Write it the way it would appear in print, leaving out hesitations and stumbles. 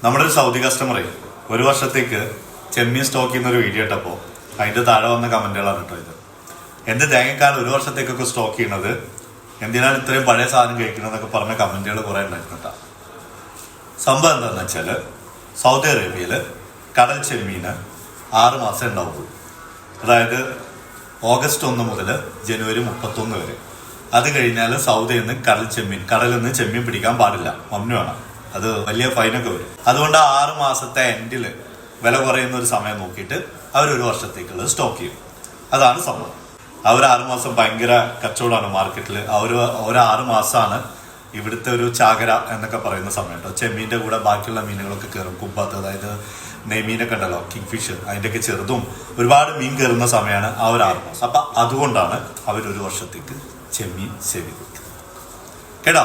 നമ്മുടെ ഒരു സൗദി കസ്റ്റമറെ ഒരു വർഷത്തേക്ക് ചെമ്മീൻ സ്റ്റോക്ക് ചെയ്യുന്ന ഒരു വീഡിയോ ഇട്ടപ്പോൾ അതിന്റെ താഴെ വന്ന കമന്റുകളാണ് കേട്ടോ ഇത്. എന്ത് തേങ്ങക്കാലം ഒരു വർഷത്തേക്കൊക്കെ സ്റ്റോക്ക് ചെയ്യണത്, എന്തിനാണ് ഇത്രയും പഴയ സാധനം കഴിക്കണമെന്നൊക്കെ പറഞ്ഞ കമന്റുകൾ കുറെ ഉണ്ടായിരുന്നു കേട്ടോ. സംഭവം എന്താണെന്ന് വെച്ചാല് സൗദി അറേബ്യയില് കടൽ ചെമ്മീന് 6 മാസം ഉണ്ടാവുള്ളൂ. അതായത് ഓഗസ്റ്റ് 1 മുതൽ ജനുവരി 31 വരെ. അത് കഴിഞ്ഞാൽ സൗദിയിൽ നിന്ന് കടലിൽ നിന്ന് ചെമ്മീൻ പിടിക്കാൻ പാടില്ല, മമ്നുവാണ്. അത് വലിയ ഫൈനൊക്കെ വരും. അതുകൊണ്ട് 6 മാസത്തെ എൻഡിൽ വില കുറയുന്ന ഒരു സമയം നോക്കിയിട്ട് അവർ ഒരു വർഷത്തേക്കുള്ളത് സ്റ്റോക്ക് ചെയ്യും. അതാണ് സംഭവം. അവർ 6 മാസം ഭയങ്കര കച്ചവടമാണ് മാർക്കറ്റിൽ. ഒരു 6 മാസമാണ് ഇവിടുത്തെ ഒരു ചാകര എന്നൊക്കെ പറയുന്ന സമയം കേട്ടോ. ചെമ്മീൻ്റെ കൂടെ ബാക്കിയുള്ള മീനുകളൊക്കെ കയറും. കുബ്ബാത്ത്, അതായത് നെയ്മീനൊക്കെ ഉണ്ടല്ലോ, കിങ് ഫിഷ്, അതിൻ്റെയൊക്കെ ചെറുതും ഒരുപാട് മീൻ കയറുന്ന സമയമാണ് ആ ഒരു 6 മാസം. അപ്പം അതുകൊണ്ടാണ് അവർ ഒരു വർഷത്തേക്ക് ചെമ്മീൻ സേവ് ചെയ്തത് കേട്ടോ.